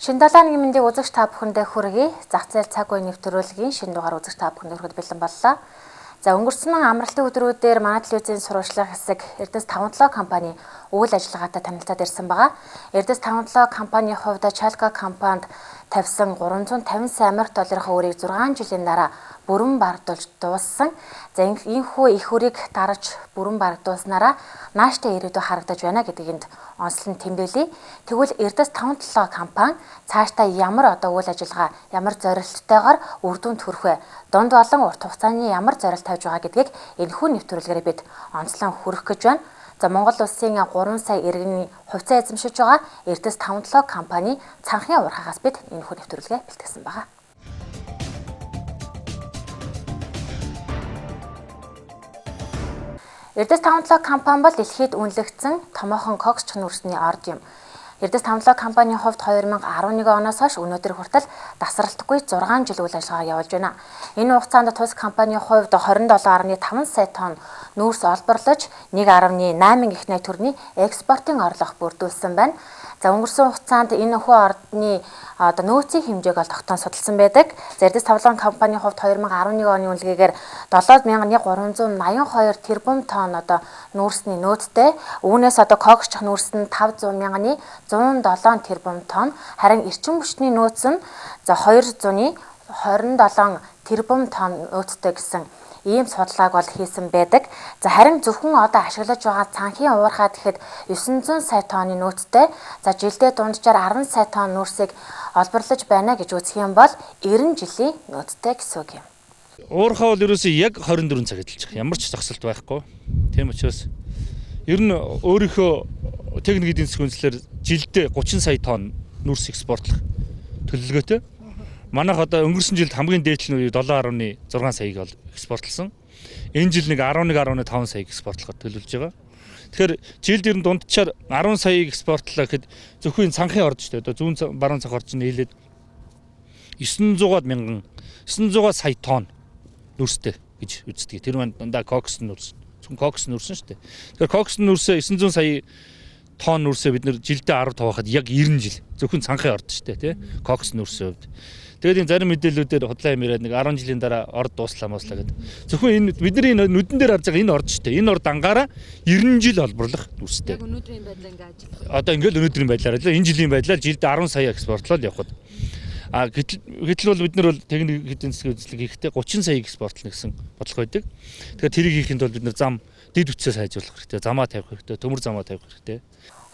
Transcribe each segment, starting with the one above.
Шинэ 7 мэндийг үзэгч та бүхэндээ хүргэе. Зах зээл цаг үе нэвтрүүлгийн шинэ дугаар үзэгч та бүхэнд хүргэж бэлэн боллоо. За өнгөрсөн амралтын өдрүүдээр манай телевизийн сурвалжлах хэсэг Эрдэс 57 компани үйл ажиллагаатай танилцаад ирсэн байгаа. Эрдэс 57 компанийн хувьд Чалка компанид тавьсан 350 сая Америк долларын өрийг 6 жилийн дараа бүрэн бардуулж дууссан. За энэхүү их өрийг дарж бүрэн бардуулснараа нааштай ирээдүй харагдаж байна гэдгийг онцлон тэмдэглэе. Тэгвэл Эрдэс 57 компани цаашдаа ямар үйл ажиллагаа, ямар зорилттойгоор үр дүнд хүрэх вэ? Дунд болон урт хугацааны ямар зорилт тавьж байгаа гэдгийг энэхүү нэвтрүүлгээр бид онцлон хүргэх гэж байна. За Монгол улсын 3 сая иргэний хувьцаа эзэмшиж байгаа Эрдэс 57 компани цанхны уурхаагаас бид энэхүү нэвтрүүлгээ бэлтгэсэн байгаа. Эрдэс 57 компани бол дэлхийд үнэлэгдсэн томоохон коксч нүрсний орд юм. Эрдэс 57 компанийн хувьд 2011 оноос хойш өнөөдөр хүртэл тасралтгүй 6 жил үйл ажиллагаа явуулж байна. Энэ хугацаанд тус компанийн хувьд 27.5 сая тонн нүүрс олборлож 1.8 их найт төгрөгийн экспортын орлого бүрдүүлсэн байна. За өнгөрсөн хугацаанд энэ хүү ордны нөөцийн хэмжээг ол тогтоон судалсан байдаг. Эрдэс 57 компанийн хувьд 2011 оны үнэлгээгээр 71,382 тэрбум тонн нүүрсний нөөцтэй. Үүнээс коксч нүүрс нь 500,107 тэрбум тонн, харин эрчим хүчний нөөц нь 227 тэрбум тонн нөөцтэй гэсэн ийм судалгааг бол хийсэн байдаг. За харин зөвхөн ашиглаж байгаа цанхын уурхай гэхэд 900 сая тонны нөөцтэй. За жилдээ дунджаар 10 сая тонн нүүрсийг олборлож байна гэж үзэх юм бол 90 жилийн нөөцтэй гэсэн үг юм. Уурхай бол ерөөсөө яг 24 цаг ажиллаж байгаа. Ямар ч зогсолт байхгүй. Тийм учраас ер нь өөрийнхөө техник эдийн засгийн үндэслэлээр жилдээ 30 сая тонн нүүрс экспортлох төлөвлөгөөтэй. Манайх өнгөрсөн жилд хамгийн дээдлэн үе 7.6 саяг бол экспортлсон. Энэ жил нэг 11.5 саяг экспортлоход төлөвлөж байгаа. Тэгэхээр жилд ер нь дунджаар 10 саяг экспортлоо гэхэд зөвхөн цанхын орд шүү дээ. Зүүн баруун цанх орд чинь нийлээд 900 сая тонн нүрстэй гэж үздэг. Тэр маань дандаа кокс нүрс. Зөвхөн кокс нүрс шүү дээ. Тэгэхээр кокс нүрсээ 900 сая тонн нүрсээ бид нэр жилдээ 10 тавахад яг 90 жил. Зөвхөн цанхын орд шүү дээ, тий? Кокс нүрсийн хувьд. Тэгээд энэ зарим мэдээллүүдээр худлаа юм яриад нэг 10 жилийн дараа орд дууслаа гэдэг. Зөвхөн энэ бидний нүдэн дээр харж байгаа энэ орд шүү дээ. Энэ орд ангаараа 90 жил олборлох нүстэй. Яг өнөөдрийн байдлаар ингээ ажиллах. Ингээл өнөөдрийн байдлаар ажиллаа. Энэ жилийн байдлаар жилд 10 сая экспортлол явхад. Гэтэл бол бид нар бол техник эдийн засгийн үзлэг хийхдээ 30 сая экспортлно гэсэн бодлого байдаг. Тэгэхээр тэрийг хийхэд бол бид нар зам дэд үтсээ сайжруулах хэрэгтэй. Замаа тавих хэрэгтэй. Төмөр замаа тавих хэрэгтэй.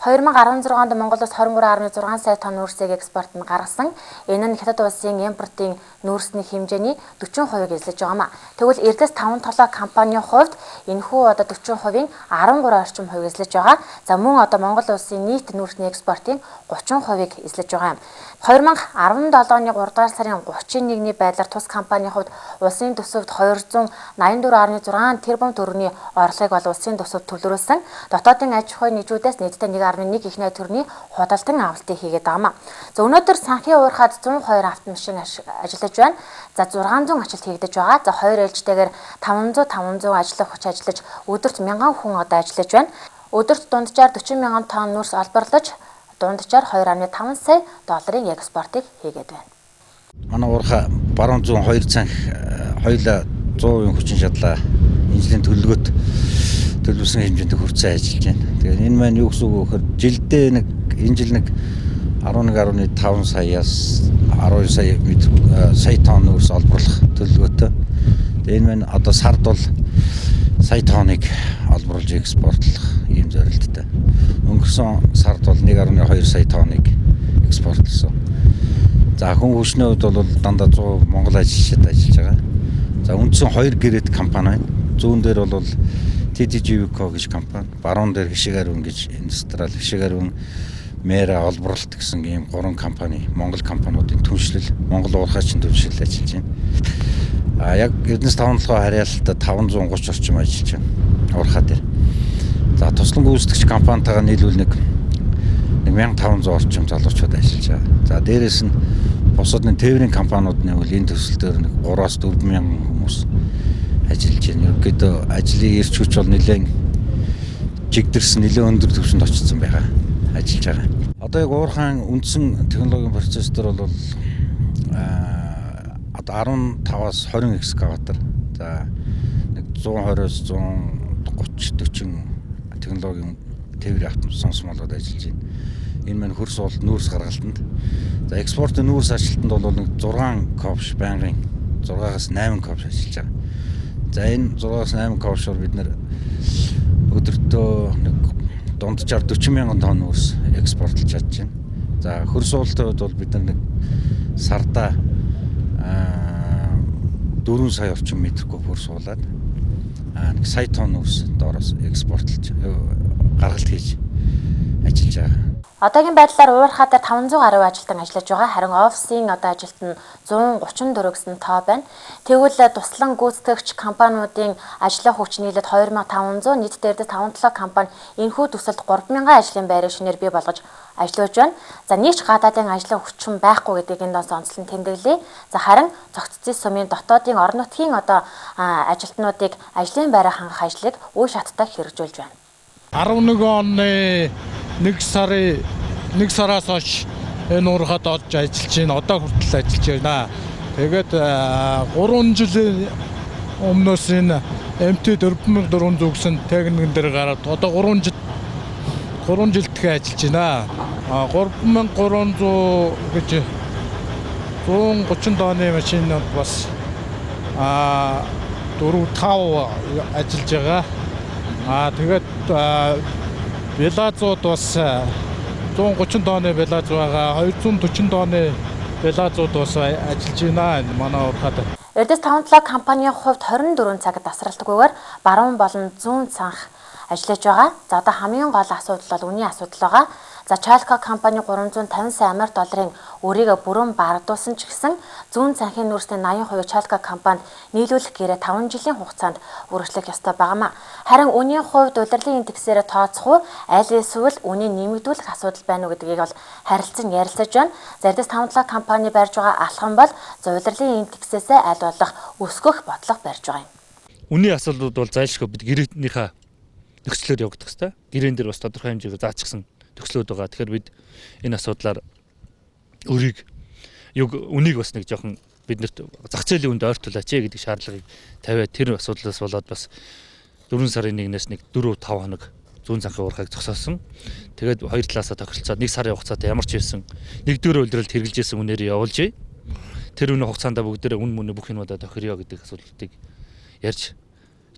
2016 онд Монголоос 23.6 сая тонн нүүрсийг экспортод гаргасан. Энэ нь хятад улсын импортын нүүрсний хэмжээний 40%-ийг эзлэж байгаамаа. Тэгвэл Эрдэс 57 компанийн хувьд энэхүү 40%-ийн 13 орчим хувийг эзлэж байгаа. За мөн Монгол улсын нийт нүүрсний экспортын 30%-ийг эзлэж байгаа юм. 2017 оны 3 дугаар сарын 31-ний байдлаар тус компанийн хувьд улсын төсөвт 284.6 тэрбум төгрөгийн орлогыг бол улсын төсөвт төлрүүлсэн. Дотоодын аж ахуйн нэгжүүдээс нийтдээ 1.1 их найт төгрөгийн худалдан авалтыг хийгээд байгаамаа. За өнөөдөр санхын уурхайд 102 автомашин ажиллаж байна. За 600 ажилт хийгдэж байгаа. За 2 ээлжтэйгээр 500 ажиллах хүч ажиллаж өдөрт 1000 хүн ажиллаж байна. Өдөрт дунджаар 40,000 тонн нүүрс олборлож дунджаар 2.5 сая долларын экспортыг хийгээд байна. Манай уурхай баруун зүүн 2 цанх хоёулаа 100% хүчин чадлаа энэ жилийн төлөвлөгөөт төлөвлөсөн хэмжээнд хүрсэн ажиллаж байна. Тэгээд энэ маань юу гэсэн үг вэ гэхээр жилдээ энэ жил 11.5 саяас 12 сая тонн нүүрс олборлох төлөвлөгөөтэй. Тэгээд энэ маань сард бол сая тонныг олборлж экспортлох ийм зорилттой. Өнгөрсөн сард бол 1.2 сая тонныг экспортлсон. За хүн хүчний хувьд бол дандаа 100 Монгол ажилчид ажиллаж байгаа. За үндсэн 2 гэрээт компани байна. Зүүн дээр бол TTGVCO гэж компани, баруун дээр Хишиг Ариун гэж индустриал Хишиг Ариун Мэра олборлолт гэсэн ийм 3 компани, Монгол компаниудын түншлэл, Монгол уурхайчин түншлэл ажиллаж байна. Яг Эрдэс 57 харьяалтад 530 орчим ажиллаж байна уурхай дээр. За туслан гүйцэтгэгч компанитайгаа нийлүүл 1500 орчим залуучууд ажиллаж байгаа. За дээрэс нь бусад тээврийн компаниуд нь энэ төсөл дээр 3-4 мянган хүмүүс ажиллаж байна. Ерөнхийдөө ажлын эрч хүч бол нэлээд жигдэрсэн, нэлээд өндөр түвшинд очсон байгаа. Ажиллаж байгаа. одоо яг уурхайн үндсэн технологийн процессор бол одоо 15-аас 20 экскаватор. За нэг 120-оос 130-40 технологийн тээврийн автомат сонсомолоод ажиллаж байна. Энэ маань хөрс бол нүүрс гаргалтанд. За экспортын нүүрс ажилтнанд бол нэг 6 ковш байнгын 6-аас 8 ковш ажиллаж байгаа. За энэ 6-аас 8 ковшор бид нэр өдөртөө нэг дунджаар 40 мянган тонн нүүрс экспортлж чадж байна. За хөрс уултын хувьд бол бид нэг сарда 4 сая орчим метр куб хөрс уулаад 1 сая тонн нүүрс доороос экспортлж гаргалт хийж ажиллаж байгаа. Одоогийн байдлаар уурхаа дээр 500 гаруй ажилтан ажиллаж байгаа. Харин офисын одоо ажилт нь 134 гэсэн тоо байна. Тэгвэл туслан гүйцэтгэгч компаниудын ажлын хүч нийлээд 2500, нийт дээрдээ 5-7 компани энэхүү төсөлд 3000 ажлын байрыг шинээр бий болгож ажиллаж байна. За нийч гадаадын ажлын хүчин байхгүй гэдгийг энэ донс онцлон тэмдэглэе. За харин цогццын сумын дотоодын орон нутгийн одоо ажилтнуудыг ажлын байраа хангах ажлыг үе шаттай хэрэгжүүлж байна. 11 оны 1 сараас хойш энэ уурхад олж ажиллаж байна. Одоо хүртэл ажиллаж байна. Тэгээд 3 жилийн өмнөөс энэ MT 4400 гэсэн техникэн дээр гараад одоо 3 жилдээ ажиллаж байна. 3300 гэж 130 тонны машинууд бас 4-5 ажиллаж байгаа. Тэгээд белазууд бас 130 тонны белаз байгаа, 240 тонны белазууд бас ажиллаж байна манай уурхад. Эрдэс 5-7 компанийн хувьд 24 цаг тасралтгүйгээр баруун болон зүүн цанх ажиллаж байгаа. За одоо хамгийн гол асуудал бол үнийн асуудал байгаа. За Chalco компани 350 сая $, өөрийгөө бүрэн бардуулсан ч гэсэн зүүн цанхын нүүрсний 80% Chalco компанид нийлүүлэх гэрээ 5 жилийн хугацаанд үргэлжлэх ёстой байнамаа. Харин үнийн хувьд удирдлагын индексээр тооцох уу, аль эсвэл үнийн нэмэгдүүлэх асуудал байна уу гэдгийг бол харилцан ярилцаж байна. За Эрдэс 5-7 компани барьж байгаа алхам бол удирдлагын индексээс аль болох өсгөх бодлого барьж байгаа юм. Үнийн асуудлууд бол зайлшгүй бид гэрээнийхээ нөхцлөөр явагдах хэрэгтэй. Гэрээн дээр бас тодорхой хэмжээгээр заачихсан төгслөөд байгаа. Тэгэхээр бид энэ асуудлаар үнийг бас нэг жоохон биднэрт зах зээлийн үнд ойртуулаач гэдэг шаардлагыг тавиад тэр асуудлаас болоод бас 4 сарын 1-ээс 4-5 хоног зүүн цанхын уурхайг зогсоосон. Тэгээд хоёр талаасаа тохиролцоод 1 сарын хугацаатай ямар ч байсан нэгдүгээр үйлрэлд хэрэгжүүлсэн үнээр явуулж тэр үнэ хугацаанд бүгдээрээ үн мөнө бүх юмудаа тохироё гэдэг асуудлыг ярьж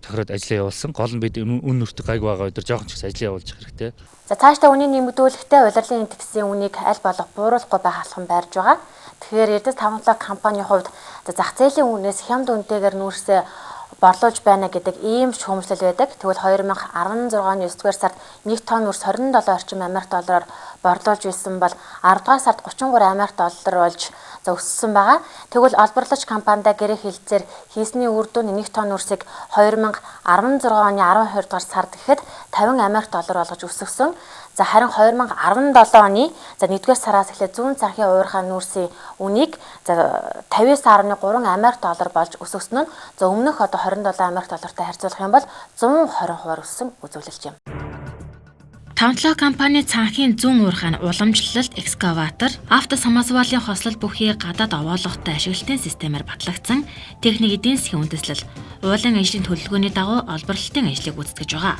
тохироод ажиллаа явуулсан. Гол нь бид үн нөртөг гайг байгаа өдөр жоохон ч их ажил явуулж хэрэгтэй. За цаашдаа үнийн нэмэгдүүлэхдээ удирдлагын индексийн үнийг аль болох бууруулахгүй байх алхам барьж байгаа. Тэгэхээр Эрдэс 5-7 компанийн хувьд зах зээлийн үнээс хямд үнэтэйгээр нүүрсээ борлуулж байна гэдэг ийм ч хүмүүслэл байдаг. Тэгвэл 2016 оны 9-р сард 1 тонн нүүрс 27 орчим $-аар борлуулж байсан бол 10-р сард 33 $-аар болж өссөн байгаа. Тэгвэл олборлогч компанида гэрээ хилцээр хийсний үр дүн 1 тонн нүүрсийг 2016 оны 12-р сард гэхэд $50 болгож өсгсөн. За харин 2017 оны 1-р сараас эхлээд зүүн цанхын уурхай нүүрсийн үнийг $50.3 болж өсгсөн нь өмнөх одоо $27 $-тай харьцуулах юм бол 120% өссөн үзүүлэлт юм. 5-7 компани цанхын зүүн уурхайн уламжлалт экскаватор, автосамосвалын хослол бүхий гадаад овоолготой ашиглалтын системээр батлагдсан техник эдийн засгийн үндэслэл уулын ажлын төлөвлөгөөний дагуу олборлолтын ажлыг гүйцэтгэж байгаа.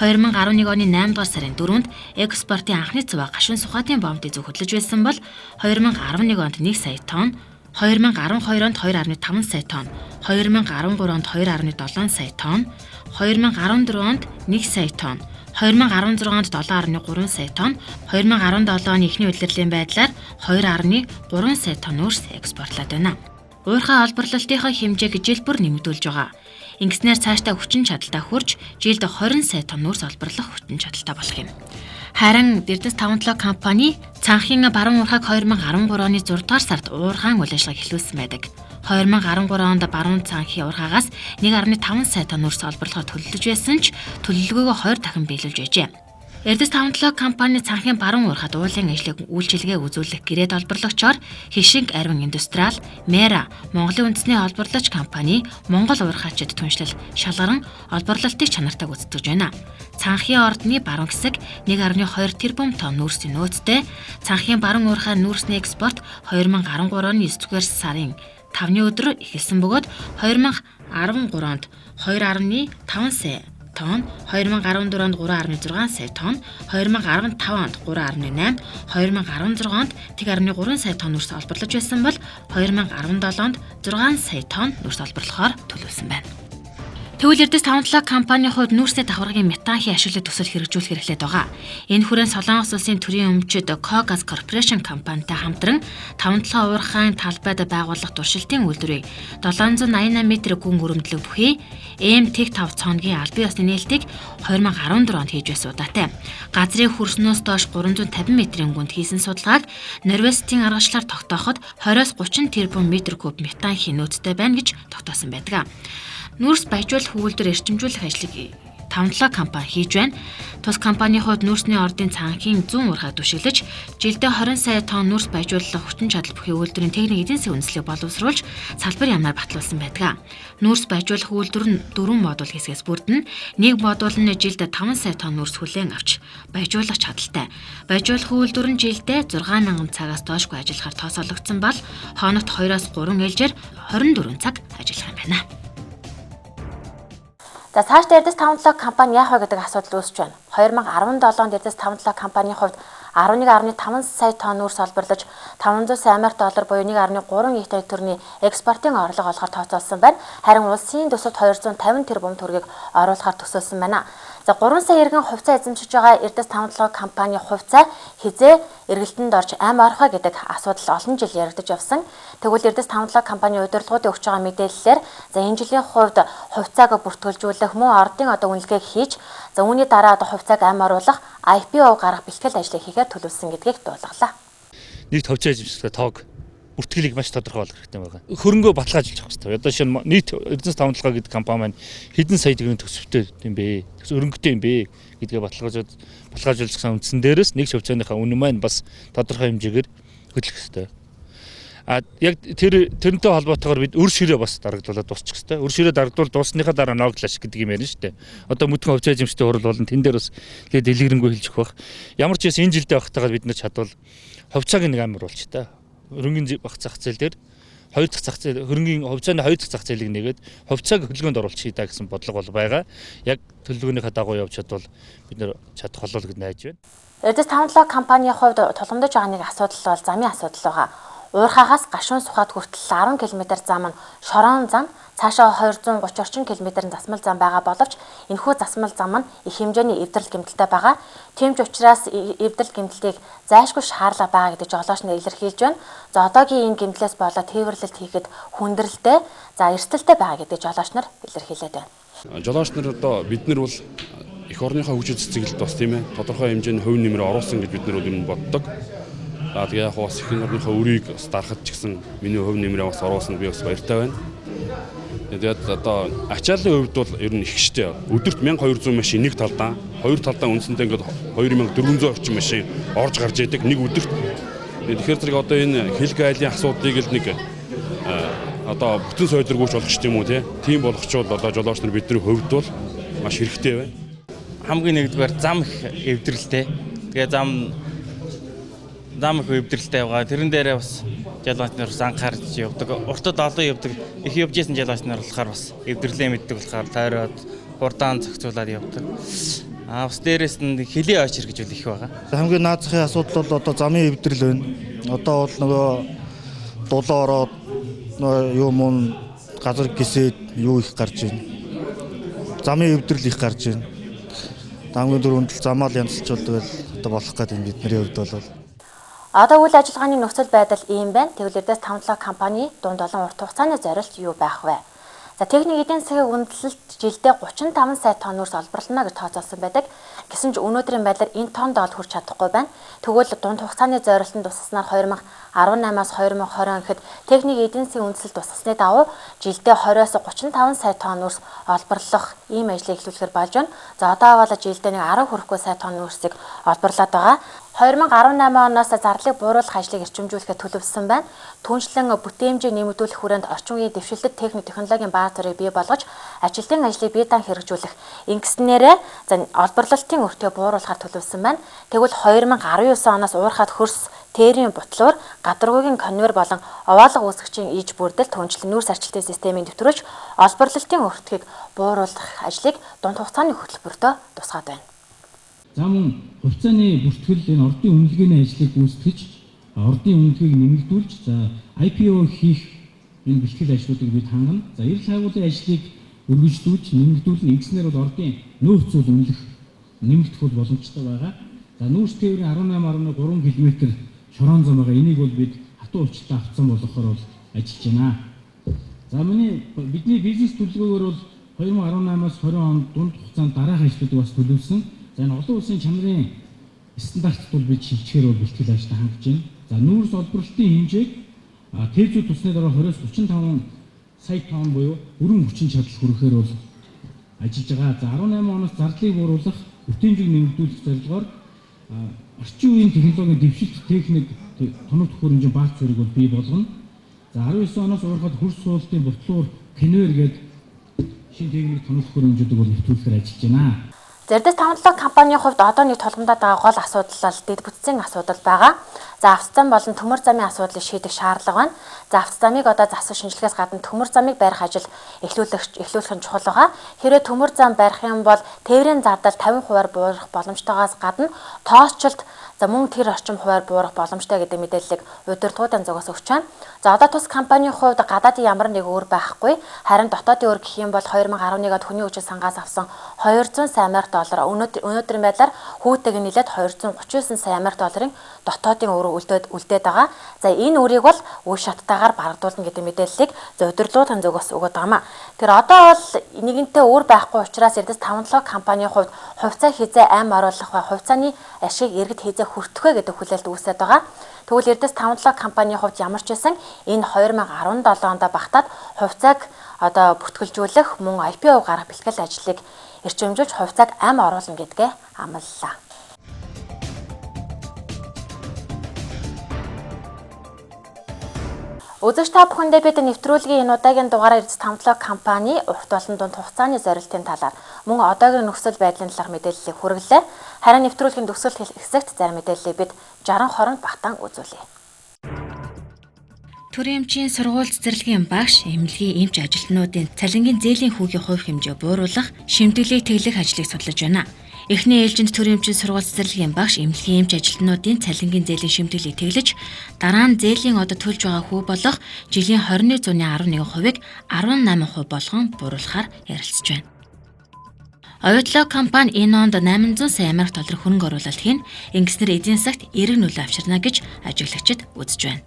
2011 оны 8-р сарын 4-нд экспортын анхны цуваа гашуун сухатын бомбыг зөв хөдлөж байсан бол 2011 онд 1 сая тонн, 2012 онд 2.5 сая тонн, 2013 онд 2.7 сая тонн, 2014 онд 1 сая тонн, 2016 онд 7.3 сая тонн, 2017 оны эхний удирдлагын байдлаар 2.3 сая тонн нүүрс экспортлоод байна. Уурхай олборлолтынхаа хэмжээг жил бүр нэмэгдүүлж байгаа. Ингэснээр цаашдаа хүчин чадалтай хурж жилд 20 сая тонн нүүрс олборлох хүчин чадалтай болох юм. Харин Эрдэс 5-7 компани цанхын баруун уурхайг 2013 оны 6-р сард уурхайн үйл ажиллагааг эхлүүлсэн байдаг. 2013 онд баруун цанхын уурхаагаас 1.5 сая тонн нүүрс олборлохоор төлөвлөж байсан ч төлөвлөгөөгөө 20 дахин биелүүлж байжээ. Эрдэс 57 компани цанхын баруун уурхад уулын ажлыг үйлчилгээ үзүүлэх гэрээд олборлогчоор Хишинг Арвин Индустриал, Мера, Монголын үндэсний олборлогч компани, Монгол уурхаачид түншлэл шалгаран олборлолтыг чанартайг үздэг байна. Цанхын ордны баруун хэсэг 1.2 тэрбум тонн нүүрсийн нөөцтэй, цанхын баруун уурхай нүүрсний экспорт 2013 оны 9-р сарын 5-ны өдөр эхэлсэн бөгөөд 2013 онд 2.5 сая тонн, 2014 онд 3.6 сая тонн, 2015 онд 3.8, 2016 онд 1.3 сая тонн нүүрс олборлож байсан бол 2017 онд 6 сая тонн нүүрс олборлохоор төлөвлөсөн байна. Тэгвэл Эрдэс 57 компанийн хувьд нүүрсний давхаргын метанхийн ашиглах төсөл хэрэгжүүлэх хэрэглээд байгаа. Энэ хүрээнд Солонгос улсын төрийн өмчөд Когаз Corporation компанитай хамтран 57 уурхайн талбайд байгуулах туршилтын үйлдвэрийг 788 м гүн өрөмдлөг бүхий M-Tech 5 цонгийн албан ёсны нээлтийг 2014 онд хийж байсан удаатай. Газрын хөрснөөс доош 350 м гүнд хийсэн судалгааг Норвестийн аргачлалаар тогтооход 20-30 тэрбум метр куб метанхийн нөөцтэй байна гэж тогтоосон байдаг. Нүүрс баяжуулах үйлдвэр эрчимжүүлэх ажлыг 57 компани хийж байна. Тус компанийн хувьд нүүрсний ордын цанхын 100 уурхайг түшиглэж, жилдээ 20 сая тонн нүүрс баяжуулах хүчин чадал бүхий үйлдвэрийн техник эдийн засгийн үндэслэлийг боловсруулж, салбар ямнаар батлуулсан байдаг. Нүүрс баяжуулах үйлдвэр нь 4 модуль хэсгээс бүрдэнэ. Нэг модуль нь жилдээ 5 сая тонн нүүрс хүлээн авч баяжуулах чадaltaй. Баяжуулах үйлдвэр нь жилдээ 6000 цагаас доошгүй ажиллахаар тооцоологдсон бол хоногт 2-3 ээлжээр 24 цаг ажиллах юм байна. За цаашдаа Эрдэс 57 компани яах вэ гэдэг асуудал үүсэж байна. 2017 онд Эрдэс 57 компанийн хувьд 11.5 сая тонн нүүрс олборлож 500 сая Америк доллар буюу 1.3 ит төгрөгийн экспортын орлого олохоор тооцоолсон байна. Харин улсын төсөвт 250 тэрбум төгрөгийг оруулахаар төсөөлсөн байна. За 3 сая иргэн хувьцаа эзэмшиж байгаа Эрдэс 57 компани хувьцаа хизээ эргэлтэнд орж ам орох гэдэг асуудал олон жил яригдж явсан. Тэгвэл Эрдэс 57 компани удирдлагуудын өгч байгаа мэдээллээр за энэ жилийн хувьд хувьцааг бүртгүүлжүүлэх мөн ордын үнэлгээг хийж за үүний дараа хувьцааг ам оруулах IPO гаргах бэлтгэл ажлыг хийхээр төлөвлөсөн гэдгийг дуулгалаа. Нийт хувьцаа эзэмших тоог бүртгэлийг маш тодорхой болгох хэрэгтэй байгаа. Хөрөнгөө баталгаажуулж авах хэрэгтэй. Одоо шинэ нийт Эрдэс 57 гэдэг компани маань хэдэн сая төгрөгийн төсөвтэй юм бэ? Өрөнгөтэй юм бэ гэдгээ баталгаажуулсан үндсэн дээрээс нэг хувьцааныхаа үнэ маань бас тодорхой хэмжээгээр хөдлөх хэрэгтэй. Яг тэрнтэй холбоотойгоор бид өр ширээ бас дарагдуулаад дуусчих хэрэгтэй. Өр ширээ дарагдвал дуусныхаа дараа ноогдлаш гэдэг юм ярина шүү дээ. Одоо мөдгөн хувьцаа эзэмшдэг хурал болон тэн дээр бас тэгээд дэлгэрэнгүй хэлж өгөх бах. Ямар ч юм энэ жилдээ багтаагаар бид нар чадвал хувьцааг нэг амар болч та. Хөрөнгөний бах зах зээл дээр хоёр дахь зах зээл хөрөнгөний хувьцааны хоёр дахь зах зээлийг нэгээд хувьцааг хөдөлгөөнд оруулчихъя даа гэсэн бодлого бол байгаа. Яг төлөвлөгөөнийхөө дагуу явж чадвал бид нар чадах болов гэж найж байна. Эрдэс 57 компанийн хувьд тулгамдж байгаа нэг асуудал бол замын асуудал байгаа. Уурхаагаас Гашуун Сухад хүртэл 10 км зам нь шорон зам, цаашаа 230 орчим км засмал зам байгаа боловч энэхүү засмал зам нь их хэмжээний эвдрэл гэмтэлтэй байгаа. Тийм ч учраас эвдрэл гэмтэлтийг зайлшгүй шаардлага байгаа гэдэг жолооч нар илэрхийлж байна. За одоогийн энэ гэмтлээс болоод тээвэрлэлт хийхэд хүндрэлтэй, за эрсдэлтэй байгаа гэдэг жолооч нар илэрхийлээд байна. Жолооч нар одоо бид нар бол эх орныхоо хөгжил цэцгэлд бас тийм ээ тодорхой хэмжээний хувь нэмрээ оруулсан гэж бид нар бол юм боддог. Тэгээ яг бас их орныхоо өрийг бас дарахад ч гэсэн миний хувь нэмрээ бас оруулсан би бас баяртай байна. Тэгээд одоо ачааллын хувьд бол ер нь их штэ. Өдөрт 1200 машин нэг талдаа, хоёр талдаа үндсэндээ ингээд 2400 орчим машин орж гарч идэг нэг өдөрт. Тэгэхээр зэрэг одоо энэ хэлг айлын асуудлыг л нэг одоо бүтэн сойдргууч болгох ч юм уу тийм болгочвол одоо жолооч нар бидний хувьд бол маш хэрэгтэй байна. Хамгийн нэгдүгээр зам их эвдрэлтэй. Тэгээ зам их эвдрэлтэй байгаа. Тэрэн дээрээ бас жолооч нар анхаарч явдаг. Уртад олон явдаг. Их явж исэн жолооч нар болохоор бас эвдэрлээ мэддэг болохоор тойроод хурдаан зохицуулаад явдаг. Бас дээрээс нь хилийн ойч хэрэгжүүл их байгаа. Хамгийн наазахын асуудал бол одоо замын эвдрэл байна. Одоо бол нөгөө дулаа ороод юу мөн газар гисээд юу их гарч байна. Замын эвдрэл их гарч байна. Хамгийн дөрөвд замаал янзлчулдаг одоо болох гэдэг бидний хувьд бол одоо үйл ажиллагааны нөхцөл байдал ийм байна. Тэгвэл Эрдэс 57 компани дунд олон урт хугацааны зорилт юу байх вэ? За техник эдийн засгийн үндэслэлт жилдээ 35 сая тонноос олборлоно гэж тооцоолсон байдаг. Гэсэн ч өнөөдрийн байдлаар энэ тонн доол хүрч чадахгүй байна. Тэгвэл дунд хугацааны зорилтод тусгаснаар 2018-аас 2020 гэхэд техник эдийн засгийн үндэслэлт тусгасны давуу жилдээ 20-аас 35 сая тонноос олборлох ийм ажлыг эхлүүлэхээр болж байна. За одоо бол жилдээ 10 хүрэхгүй сая тонноосыг олборлоод байгаа. 2018 оноос зарлыг бууруулах ажлыг эрчимжүүлэхэд төлөвлөсөн байна. Түүнчлэн бүтээмжийг нэмэгдүүлэх хүрээнд орчин үеийн дэвшилтэд техник технологийн бааз төрийг бий болгож ажилтны ажлыг бие даан хэрэгжүүлэх ингэснээрээ олборлолтын өртөө бууруулахар төлөвлөсөн байна. Тэгвэл 2019 оноос уурхаад хөрс тэрийн бутлуур гадаргуугийн конвейер болон овоолго үүсгэгчийн иж бүрдэл түнчлэн нүүрс арчилтын системийг нэвтрүүлж олборлолтын өртгийг бууруулах ажлыг дунд хугацааны хөтөлбөртөө тусгаад байна. За мөн хувьцааны бүртгэл энэ ордын үнэлгээний ажлыг гүйцэтгэж ордын үнэлгээг нэмэгдүүлж за IPO хийх энэ бэлтгэл ажлуудыг бид хангана. За эрэл хайгуулын ажлыг өргөжлүүлж нэмэгдүүлэн ингэснээр бол ордын нөөц зүйл үнэлэх нэмэгдэх бол боломжтой байгаа. За нүүрс тээврийн 18.3 км шорон зам байгаа. Энийг бол бид хатуу уулчтай авцсан болгохоор бол ажиллаж байна. За бидний бизнес төлөвлөгөөр бол 2018-аас 20 он дунд хугацаанд дараах ажлуудыг бас төлөвлөсөн. За энэ олон улсын чанарын стандартад бол бид шилжихээр бол бэлтгэл ажлаа хангаж байна. За нүүрс олборлолтын хэмжээг тээврүүд тусны дараа 20-с 35 сая тонн буюу өргөн хүчин чадал хүрэхээр бол ажиллаж байгаа. За 18 оноос зардлыг бууруулах, бүтээмжийг нэмэгдүүлэх зорилгоор орчин үеийн технологийн дэвшилт техник тоног төхөөрөмжийн бааз зэрэг бол бий болгоно. За 19 оноос уурхад хөрс суултын бутлуур конвейер гээд шинэ техник тоног төхөөрөмжүүдийг бол нэвтрүүлэхээр ажиллаж байна. Зэрдэс тавталгаа компанийн хувьд одоо нэг тулгамдаад байгаа гол асуудал бол дэд бүтцийн асуудал байгаа. За автозам болон төмөр замын асуудлыг шийдэх шаардлага байна. За автозамыг одоо засаг шинжилгээс гадна төмөр замыг барих ажил эхлүүлэх нь чухал байгаа. Хэрвээ төмөр зам барих юм бол тээврийн зардал 50% буурах боломжтойгоос гадна тоосчлт за мөн тэр орчим хуваар буурах боломжтой гэдэг мэдээллийг удирдлагуудын зүгээс өгч байна. За одоо тус компанийн хувьд гадаадын ямар нэг өөр байхгүй. Харин дотоодын өөр гэх юм бол 2011-ад хүний хүчин сангаас авсан 200 сая америк доллар өнөөдрийн байдлаар хүүтэйг нийлээд 239 сая америк долларын дотоодын өөр үлдээд байгаа. За энэ үрийг бол үе шаттайгаар барагдуулна гэдэг мэдээллийг удирдлагуудын зүгээс өгöd байгаамаа. Тэр одоо бол нэгэнтээ өөр байхгүй учраас Эрдэс тавталгаа компанийн хувьд хувьцаа хизээ ам оруулах ба хувьцааны ашиг иргэд хизээ хүртэх вэ гэдэг хүлээлт үүсээд байгаа. Тэгвэл Эрдэс тавталгаа компанийн хувьд ямар ч байсан энэ 2017 онд багтаад хувьцааг одоо бүртгэлжүүлэх мөн IPO гаргах бэлтгэл ажлыг эрчимжүүлж хувьцааг ам оруулна гэдгээ амлалаа. Үзэгч та бүхэндээ бид нэвтрүүлгийн энэ удаагийн дугаараар Эрдэс тавталгаа компани урт болон дунд хугацааны зорилтын талаар мөн одоогийн нөхцөл байдлын талаар мэдээллийг хүргэлээ. Харин нэвтрүүлгийн төгсгөл хэсэгт зарим мэдээллийг бид 60-20 багтаан үзүүлье. Төрийн эмчийн сургууль цэцэрлэгийн багш эмнэлгийн эмч ажилтнуудын цалингийн зээлийн хүүгийн хувь хэмжээ бууруулах, шимтгэлийг тэглэх ажлыг судлаж байна. Эхний ээлжинд төрийн эмчийн сургууль цэцэрлэгийн багш эмнэлгийн эмч ажилтнуудын цалингийн зээлийн шимтгэлийг тэглэж, дараа нь зээлийн одод төлж байгаа хүү болох жилийн 21.11%-ыг 18% болгон бууруулахаар ярилцж байна. Оюутлог компани энэ онд 800 сая америк доллар хөрөнгө оруулалт хийн, ингэснээр эдийн засагт эерэг нөлөө авчирна гэж ажиглагчид үзэж байна.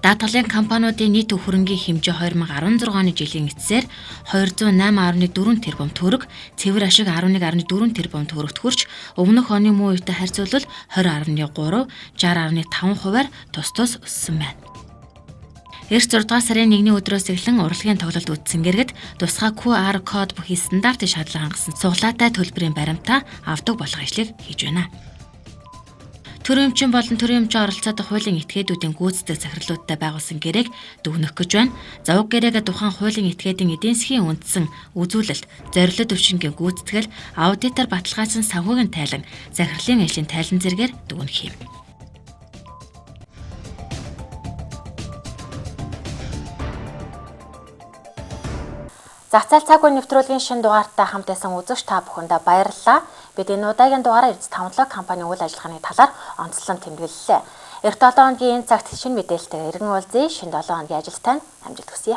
Даатгалын компаниудын нийт хөрөнгийн хэмжээ 2016 оны жилийн эцсээр 208.4 тэрбум төгрөг, цэвэр ашиг 11.4 тэрбум төгрөгт хүрч өмнөх оны муу үетэй харьцуулбал 20.3, 60.5%-аар тус өссөн байна. Эрт 6 дугаар сарын 1-ний өдрөөс эхлэн урлагийн тоглолт үтсэн гэргэд тусгай QR код бүхий стандартын шаардлага хангасан цуглаатай төлбөрийн баримтаа авдаг болох ажлыг хийж байна. Төрийн эмчийн болон төрийн эмчийн оролцоодох хуулийн этгээдүүдийн гүйцэтгэх захирлуудтай байгуулсан гэрээг дүгнэх гэж байна. За уг гэрээгээ тухайн хуулийн этгээдийн эдийн засгийн үндсэн үзүүлэлт, зорилт өвчнөгийн гүйцэтгэл, аудитор баталгаажсан санхүүгийн тайлан, захирлын ажлын тайлан зэргээр дүгнэх юм. Зах зээл цаг үеийн нэвтрүүлгийн шинэ дугаартай хамт байсан үзэгч та бүхэндээ баярлалаа. Бид энэ удаагийн дугаараар Эрдэс тавталгаа компанийн үйл ажиллагааны талаар онцлон тэмдэглэлээ. Эх 7 хоногийн энэ цагт шинэ мэдээлэлтэй иргэн уулзъя. Шинэ 7 хоногийн ажилд тань амжилт хүсье.